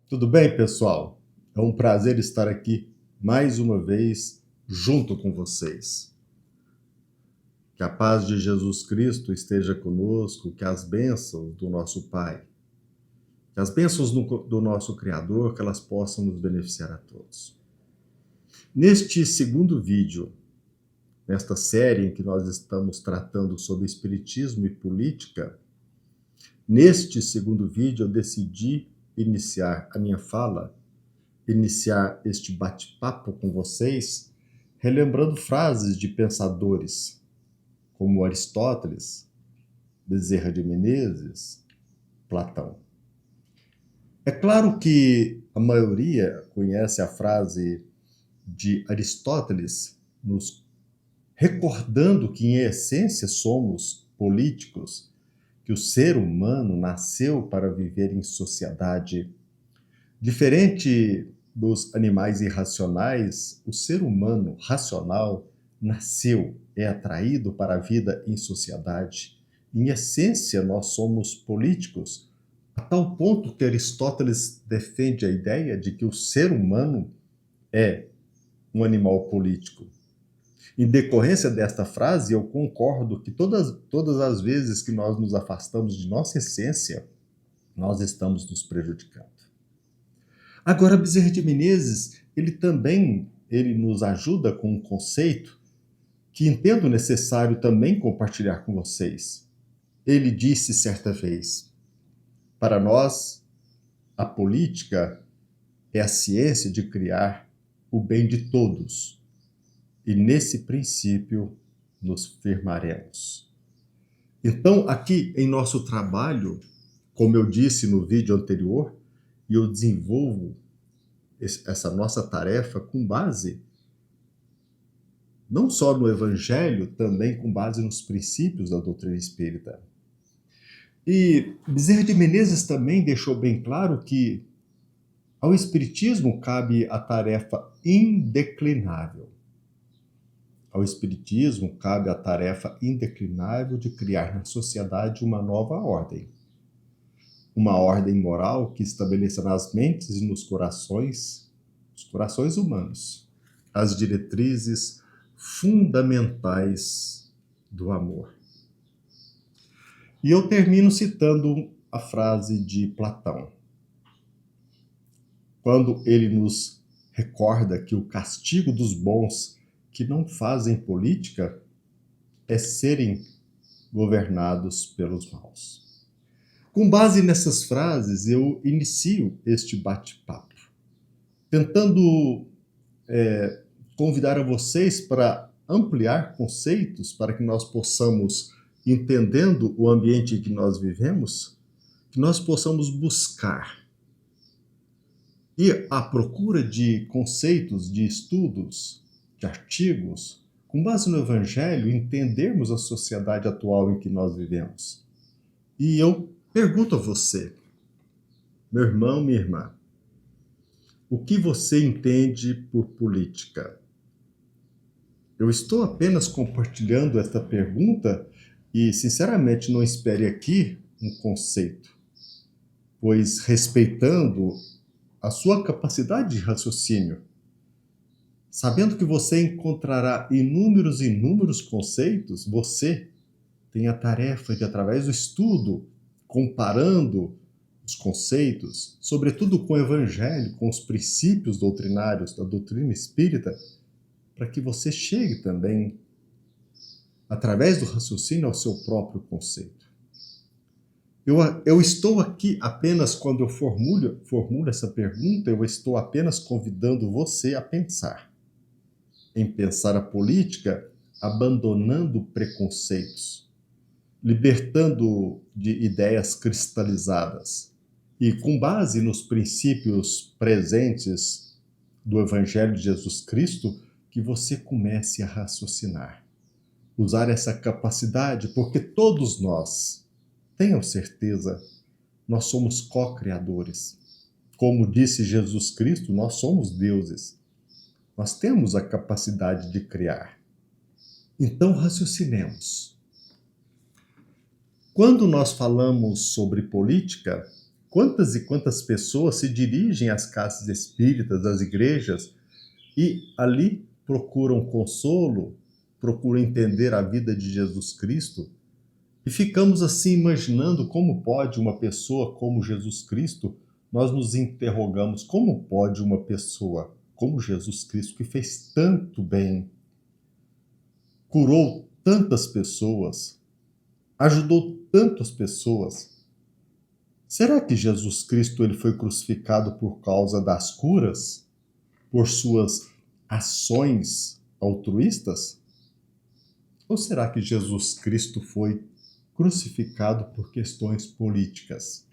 Tudo bem, pessoal? É um prazer estar aqui mais uma vez junto com vocês. Que a paz de Jesus Cristo esteja conosco, que as bênçãos do nosso Pai, que as bênçãos do nosso Criador, que elas possam nos beneficiar a todos. Neste segundo vídeo, nesta série em que nós estamos tratando sobre espiritismo e política, neste segundo vídeo eu decidi iniciar a minha fala, iniciar este bate-papo com vocês, relembrando frases de pensadores como Aristóteles, Bezerra de Menezes, Platão. É claro que a maioria conhece a frase de Aristóteles, nos recordando que, em essência, somos políticos, que o ser humano nasceu para viver em sociedade. Diferente dos animais irracionais, o ser humano racional nasceu, é atraído para a vida em sociedade. Em essência, nós somos políticos, a tal ponto que Aristóteles defende a ideia de que o ser humano é um animal político. Em decorrência desta frase, eu concordo que todas as vezes que nós nos afastamos de nossa essência, nós estamos nos prejudicando. Agora, Bezerra de Menezes, ele nos ajuda com um conceito que entendo necessário também compartilhar com vocês. Ele disse certa vez: para nós, a política é a ciência de criar o bem de todos, e nesse princípio nos firmaremos. Então, aqui em nosso trabalho, como eu disse no vídeo anterior, e eu desenvolvo essa nossa tarefa com base não só no Evangelho, também com base nos princípios da doutrina espírita. E Bezerra de Menezes também deixou bem claro que ao Espiritismo cabe a tarefa indeclinável. Ao Espiritismo cabe a tarefa indeclinável de criar na sociedade uma nova ordem. Uma ordem moral que estabeleça nas mentes e nos corações humanos, as diretrizes fundamentais do amor. E eu termino citando a frase de Platão, quando ele nos recorda que o castigo dos bons que não fazem política é serem governados pelos maus. Com base nessas frases, eu inicio este bate-papo, tentando convidar a vocês para ampliar conceitos, para que nós possamos, entendendo o ambiente em que nós vivemos, que nós possamos buscar ir à procura de conceitos, de estudos, de artigos, com base no Evangelho, entendermos a sociedade atual em que nós vivemos. E eu pergunto a você, meu irmão, minha irmã, o que você entende por política? Eu estou apenas compartilhando esta pergunta e, sinceramente, não espere aqui um conceito, pois respeitando a sua capacidade de raciocínio, sabendo que você encontrará inúmeros conceitos, você tem a tarefa de, através do estudo, comparando os conceitos, sobretudo com o Evangelho, com os princípios doutrinários da doutrina espírita, para que você chegue também, através do raciocínio, ao seu próprio conceito. Eu estou aqui apenas, quando eu formulo essa pergunta, eu estou apenas convidando você a pensar. Em pensar a política, abandonando preconceitos, libertando de ideias cristalizadas e, com base nos princípios presentes do Evangelho de Jesus Cristo, que você comece a raciocinar. Usar essa capacidade, porque todos nós, tenham certeza, nós somos co-criadores. Como disse Jesus Cristo, nós somos deuses. Nós temos a capacidade de criar. Então, raciocinemos. Quando nós falamos sobre política, quantas e quantas pessoas se dirigem às casas espíritas, às igrejas, e ali procuram consolo, procuram entender a vida de Jesus Cristo, e ficamos assim imaginando como pode uma pessoa como Jesus Cristo, nós nos interrogamos como pode uma pessoa como Jesus Cristo, que fez tanto bem, curou tantas pessoas, ajudou tantas pessoas. Será que Jesus Cristo ele foi crucificado por causa das curas? Por suas ações altruístas? Ou será que Jesus Cristo foi crucificado por questões políticas?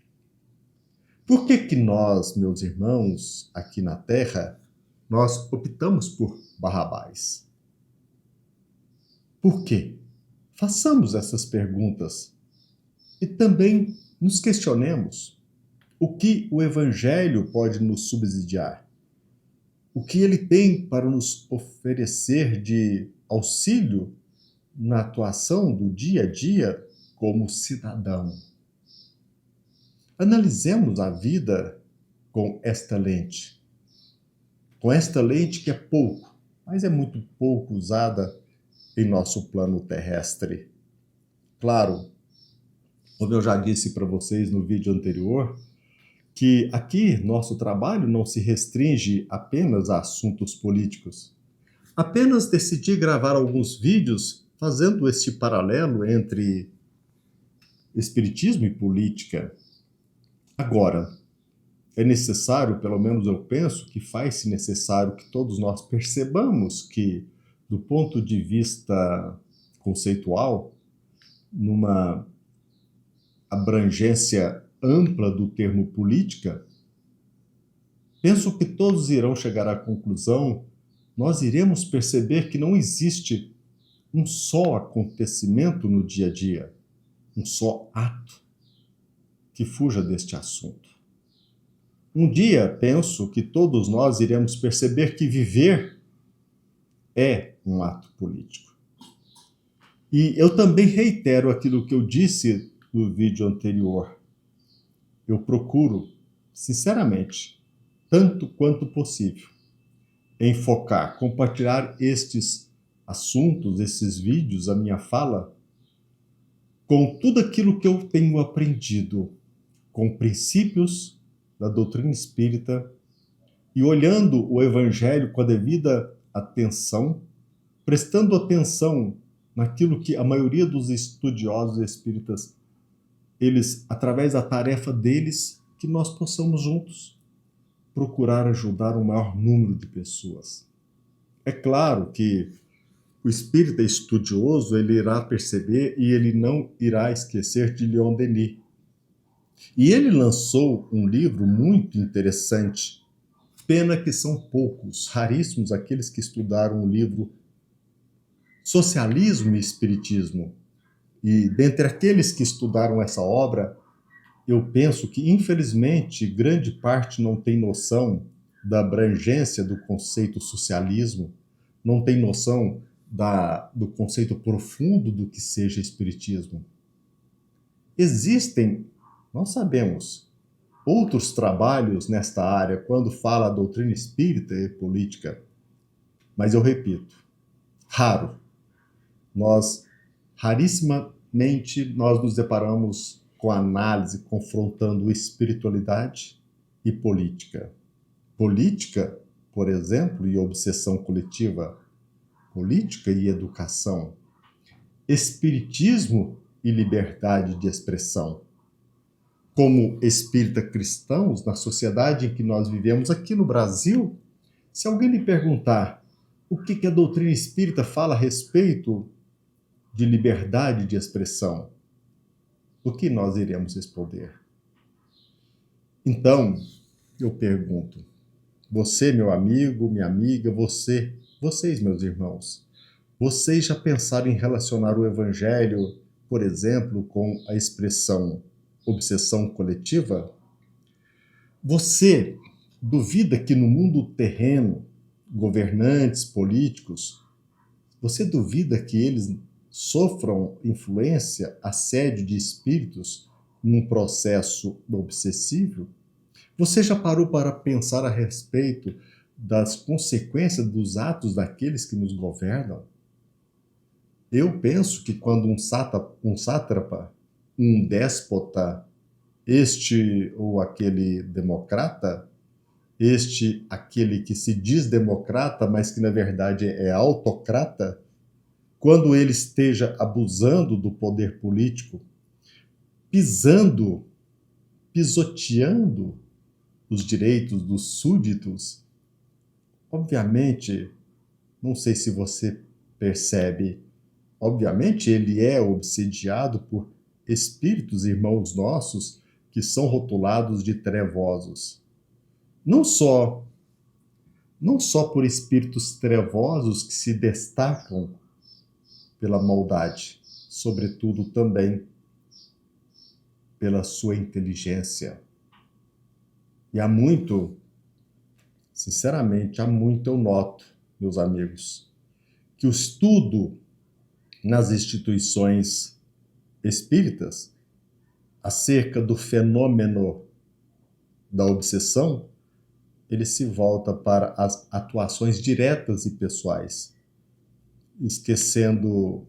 Por que que nós, meus irmãos, aqui na Terra, nós optamos por Barrabás? Por quê? Façamos essas perguntas e também nos questionemos o que o Evangelho pode nos subsidiar, o que ele tem para nos oferecer de auxílio na atuação do dia a dia como cidadão. Analisemos a vida com esta lente que é pouco, mas é muito pouco usada em nosso plano terrestre. Claro, como eu já disse para vocês no vídeo anterior, que aqui nosso trabalho não se restringe apenas a assuntos políticos. Apenas decidi gravar alguns vídeos fazendo este paralelo entre espiritismo e política. Agora, é necessário, pelo menos eu penso, que faz-se necessário que todos nós percebamos que, do ponto de vista conceitual, numa abrangência ampla do termo política, penso que todos irão chegar à conclusão, nós iremos perceber que não existe um só acontecimento no dia a dia, um só ato que fuja deste assunto. Um dia, penso que todos nós iremos perceber que viver é um ato político. E eu também reitero aquilo que eu disse no vídeo anterior. Eu procuro, sinceramente, tanto quanto possível, enfocar, compartilhar estes assuntos, esses vídeos, a minha fala, com tudo aquilo que eu tenho aprendido, com princípios da doutrina espírita e olhando o Evangelho com a devida atenção, prestando atenção naquilo que a maioria dos estudiosos espíritas, eles, através da tarefa deles, que nós possamos juntos procurar ajudar o maior número de pessoas. É claro que o espírita estudioso, ele irá perceber e ele não irá esquecer de Leon Denis. E ele lançou um livro muito interessante. Pena que são poucos, raríssimos aqueles que estudaram o livro Socialismo e Espiritismo. E dentre aqueles que estudaram essa obra, eu penso que, infelizmente, grande parte não tem noção da abrangência do conceito socialismo, não tem noção do conceito profundo do que seja espiritismo. Existem, nós sabemos, outros trabalhos nesta área quando fala a doutrina espírita e política, mas eu repito, raro. Rarissimamente, nós nos deparamos com análise confrontando espiritualidade e política. Política, por exemplo, e obsessão coletiva, política e educação, espiritismo e liberdade de expressão. Como espírita cristãos, na sociedade em que nós vivemos aqui no Brasil, se alguém lhe perguntar o que a doutrina espírita fala a respeito de liberdade de expressão, o que nós iremos responder? Então, eu pergunto, você, meu amigo, minha amiga, vocês, meus irmãos, vocês já pensaram em relacionar o Evangelho, por exemplo, com a expressão obsessão coletiva? Você duvida que no mundo terreno, governantes, políticos, você duvida que eles sofram influência, assédio de espíritos num processo obsessivo? Você já parou para pensar a respeito das consequências dos atos daqueles que nos governam? Eu penso que quando um sátrapa, um déspota, este ou aquele democrata, aquele que se diz democrata, mas que na verdade é autocrata, quando ele esteja abusando do poder político, pisoteando os direitos dos súditos, obviamente, não sei se você percebe, obviamente ele é obsediado por espíritos irmãos nossos que são rotulados de trevosos. Não só por espíritos trevosos que se destacam pela maldade, sobretudo também pela sua inteligência. E há muito, sinceramente, há muito eu noto, meus amigos, que o estudo nas instituições espíritas acerca do fenômeno da obsessão, ele se volta para as atuações diretas e pessoais, esquecendo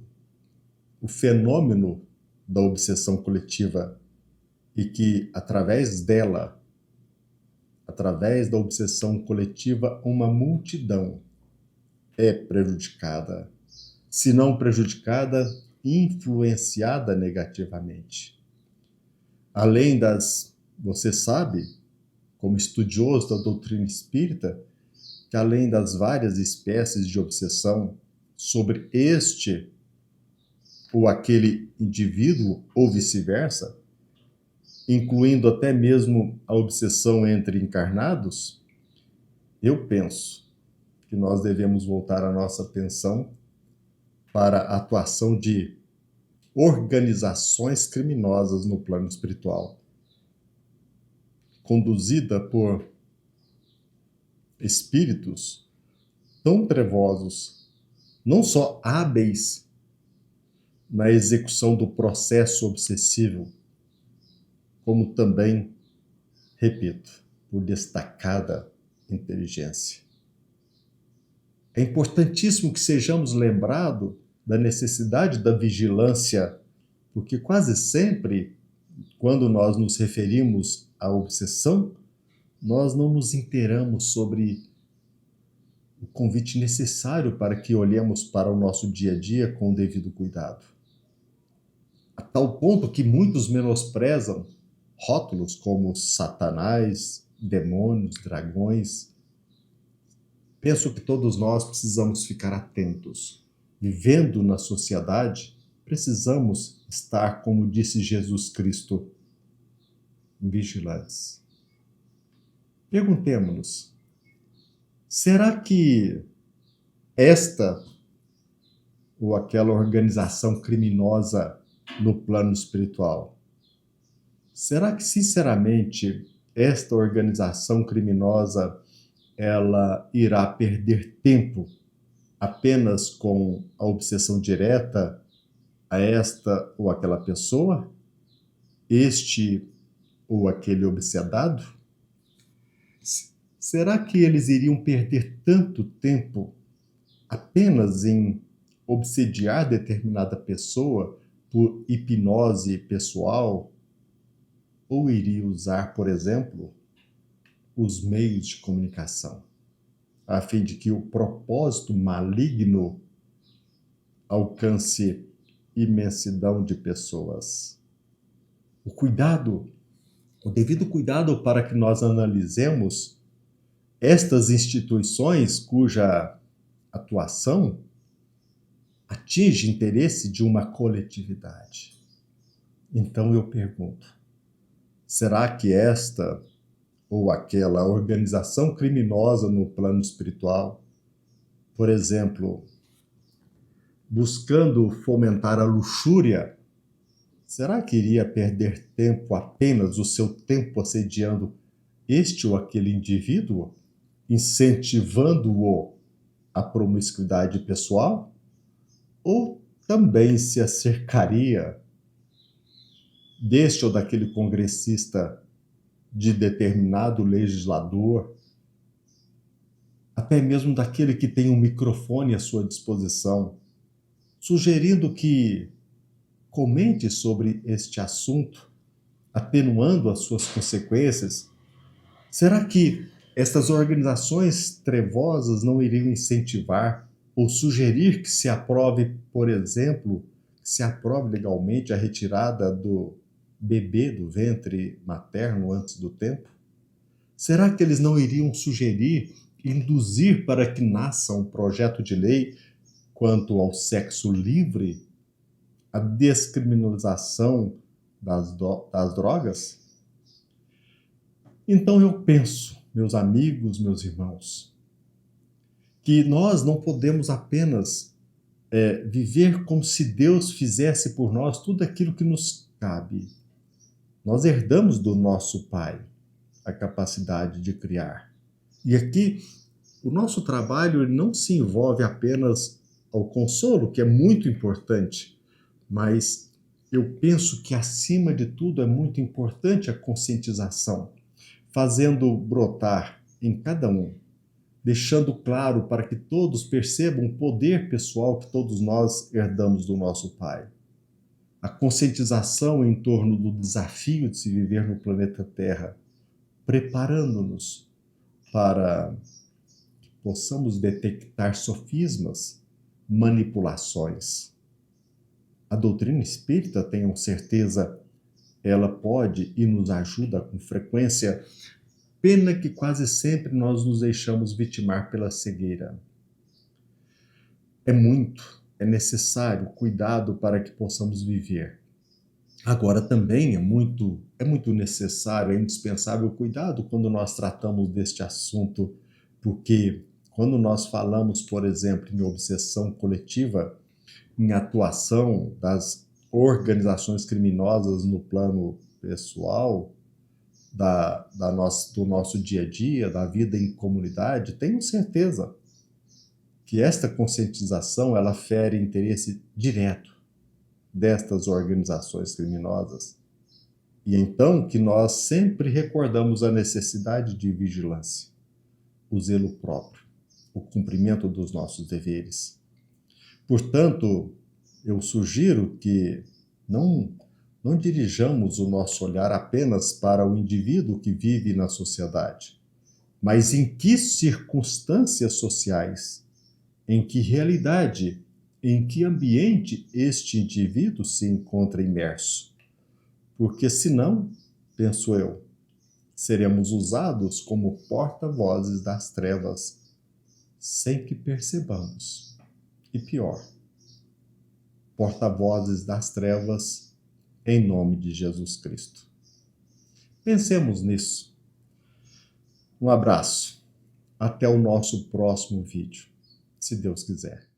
o fenômeno da obsessão coletiva e que, através dela, através da obsessão coletiva, uma multidão é prejudicada, se não prejudicada, influenciada negativamente. Além você sabe, como estudioso da doutrina espírita, que além das várias espécies de obsessão sobre este ou aquele indivíduo, ou vice-versa, incluindo até mesmo a obsessão entre encarnados, eu penso que nós devemos voltar a nossa atenção para a atuação de organizações criminosas no plano espiritual, conduzida por espíritos tão trevosos, não só hábeis na execução do processo obsessivo, como também, repito, por destacada inteligência. É importantíssimo que sejamos lembrados da necessidade da vigilância, porque quase sempre, quando nós nos referimos à obsessão, nós não nos inteiramos sobre o convite necessário para que olhemos para o nosso dia a dia com o devido cuidado. A tal ponto que muitos menosprezam rótulos como Satanás, demônios, dragões. Penso que todos nós precisamos ficar atentos. Vivendo na sociedade, precisamos estar, como disse Jesus Cristo, vigilantes. Perguntemo-nos, será que esta ou aquela organização criminosa no plano espiritual, será que sinceramente esta organização criminosa ela irá perder tempo apenas com a obsessão direta a esta ou aquela pessoa, este ou aquele obsedado? Será que eles iriam perder tanto tempo apenas em obsediar determinada pessoa por hipnose pessoal? Ou iria usar, por exemplo, os meios de comunicação, a fim de que o propósito maligno alcance imensidão de pessoas? O devido cuidado para que nós analisemos estas instituições cuja atuação atinge interesse de uma coletividade. Então eu pergunto, será que esta ou aquela organização criminosa no plano espiritual, por exemplo, buscando fomentar a luxúria, será que iria perder tempo, apenas o seu tempo, assediando este ou aquele indivíduo, incentivando-o à promiscuidade pessoal? Ou também se acercaria deste ou daquele congressista, de determinado legislador, até mesmo daquele que tem um microfone à sua disposição, sugerindo que comente sobre este assunto, atenuando as suas consequências. Será que estas organizações trevosas não iriam incentivar ou sugerir que se aprove, por exemplo, que se aprove legalmente a retirada do bebê do ventre materno antes do tempo? Será que eles não iriam sugerir, induzir para que nasça um projeto de lei quanto ao sexo livre, a descriminalização das drogas? Então eu penso, meus amigos, meus irmãos, que nós não podemos apenas viver como se Deus fizesse por nós tudo aquilo que nos cabe. Nós herdamos do nosso Pai a capacidade de criar. E aqui, o nosso trabalho não se envolve apenas ao consolo, que é muito importante, mas eu penso que, acima de tudo, é muito importante a conscientização, fazendo brotar em cada um, deixando claro para que todos percebam o poder pessoal que todos nós herdamos do nosso Pai. A conscientização em torno do desafio de se viver no planeta Terra, preparando-nos para que possamos detectar sofismas, manipulações. A doutrina espírita, tenham certeza, ela pode e nos ajuda com frequência. Pena que quase sempre nós nos deixamos vitimar pela cegueira. É necessário cuidado para que possamos viver. Agora também é muito necessário, é indispensável o cuidado quando nós tratamos deste assunto, porque quando nós falamos, por exemplo, em obsessão coletiva, em atuação das organizações criminosas no plano pessoal, do nosso dia a dia, da vida em comunidade, tenho certeza que esta conscientização ela fere interesse direto destas organizações criminosas. E então que nós sempre recordamos a necessidade de vigilância, o zelo próprio, o cumprimento dos nossos deveres. Portanto, eu sugiro que não dirijamos o nosso olhar apenas para o indivíduo que vive na sociedade, mas em que circunstâncias sociais, em que realidade, em que ambiente este indivíduo se encontra imerso. Porque senão, penso eu, seremos usados como porta-vozes das trevas, sem que percebamos. E pior, porta-vozes das trevas em nome de Jesus Cristo. Pensemos nisso. Um abraço. Até o nosso próximo vídeo, se Deus quiser.